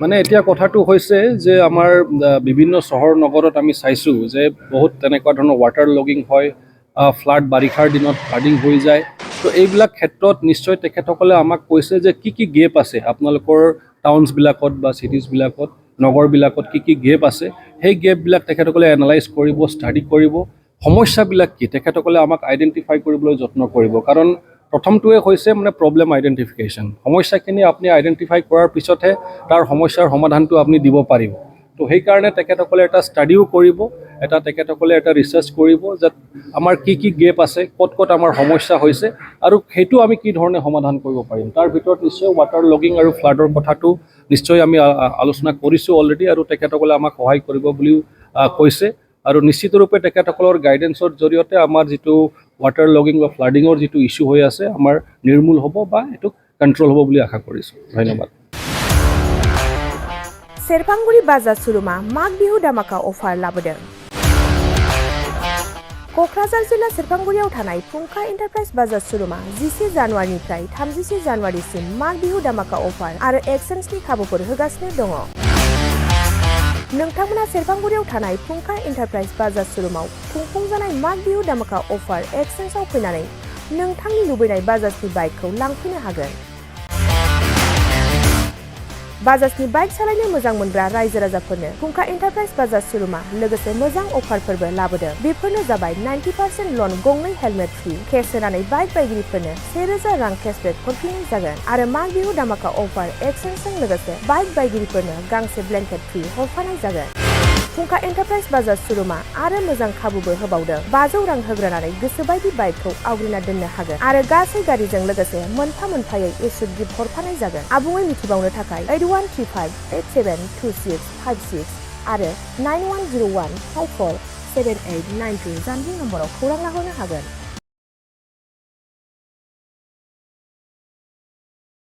মানে এতিয়া কথাটো হৈছে যে আমাৰ বিভিন্ন চহৰ নগৰত আমি চাইছোঁ যে বহুত তেনেকুৱা ধৰণৰ ৱাটাৰ লগিং হয়, ফ্লাড বাৰিষাৰ দিনত ফ্লাডিং হৈ যায়। তো এইবিলাক ক্ষেত্ৰত নিশ্চয় তেখেতসকলে আমাক কৈছে যে কি গেপ আছে আপোনালোকৰ টাউনছবিলাকত বা চিটিজবিলাকত, নগৰবিলাকত কি গেপ আছে, সেই গেপবিলাক তেখেতসকলে এনালাইজ কৰিব, ষ্টাডি কৰিব, সমস্যাবিলাক কি তেখেতসকলে আমাক আইডেণ্টিফাই কৰিবলৈ যত্ন কৰিব। কাৰণ প্ৰথমটোৱে হৈছে মানে প্ৰব্লেম আইডেণ্টিফিকেশ্যন। সমস্যাখিনি আপুনি আইডেণ্টিফাই কৰাৰ পিছতহে তাৰ সমস্যাৰ সমাধানটো আপুনি দিব পাৰিব। তো সেইকাৰণে তেখেতসকলে এটা ষ্টাডিও কৰিব, তেখেতসকলে এটা ৰিচাৰ্চ কৰিব যে আমাৰ কি গেপ আছে, ক'ত আমাৰ সমস্যা হৈছে আৰু সেইটো আমি কি ধৰণে সমাধান কৰিব পাৰিম। তাৰ ভিতৰত নিশ্চয় ৱাটাৰ লগিং আৰু ফ্লাডৰ কথাটো নিশ্চয় আমি আলোচনা কৰিছোঁ অলৰেডি, আৰু তেখেতসকলে আমাক সহায় কৰিব বুলিও কৈছে। আৰু নিশ্চিতৰূপে তেখেতসকলৰ গাইডেন্সৰ জৰিয়তে আমাৰ যিটো ৱাটাৰ লগিং বা ফ্লাডিঙৰ যিটো ইছ্যু হৈ আছে আমাৰ নিৰ্মূল হ'ব বা এইটো কণ্ট্ৰল হ'ব বুলি আশা কৰিছোঁ। ধন্যবাদ। सेरफांगुरि बाजार सुरुमा माघ बिहु दामाका अफार लाबोदों। क'क्राझार जिल्ला सेरफांगुरियाव थानाय फुंखा एन्टारप्राइज बाजार सुरुमा 10 जानुवारिनिफ्राय 30 जानुवारिसिम माघ बिहु दामाका अफार आरो एक्सचेन्जनि खाबुफोर होगासिनो दङ। नोंथांमोना सेरफांगुरियाव थानाय फुंखा एन्टारप्राइज बाजार सुरुमाव खुंफुंजानाय माघ बिहु दामाका अफार एक्सचेन्जआव फैनानै नोंथांनि लुबैनाय बाजाजनि बाइकखौ लांफैनो हागोन। बाजाजनि बाइक सालायनो मोजां मोनग्रा रायजो राजाफोरनो फुंखा एन्टारप्राइज बाजार सुरुमा लोगोसे मोजां अफारफोरबो लाबोदों। बेफोरनो जाबाय 90% लन, गंनै हेलमेट फ्रि, केस होनानै बाइक बायगिरिफोरनो 1000 रां केसबेक हरफिननाय जागोन आरो माघ बिहु दामाका अफार एक्सचेन्जजों लोगोसे बाइक बायगिरिफोरनो गांसे ब्लेंकेट फ्रि हरफानाय जागोन। फुंखा एन्टारप्राइज बाजार सुरुमा आरो मोजां खाबुबो होबावदों। 500 रां होग्रोनानै गोसोबायदि बाइकखौ आवग्रिना दोननो हागोन आरो गासै गारिजों लोगोसे मोनफा-मोनफायै इस्युट गिफ्ट हरफानाय जागोन। आबुङै मिथिबावनो थाखाय 8135872656 आरो 9101547892 जानबुं नम्बराव खौरां लाहरनो हागोन।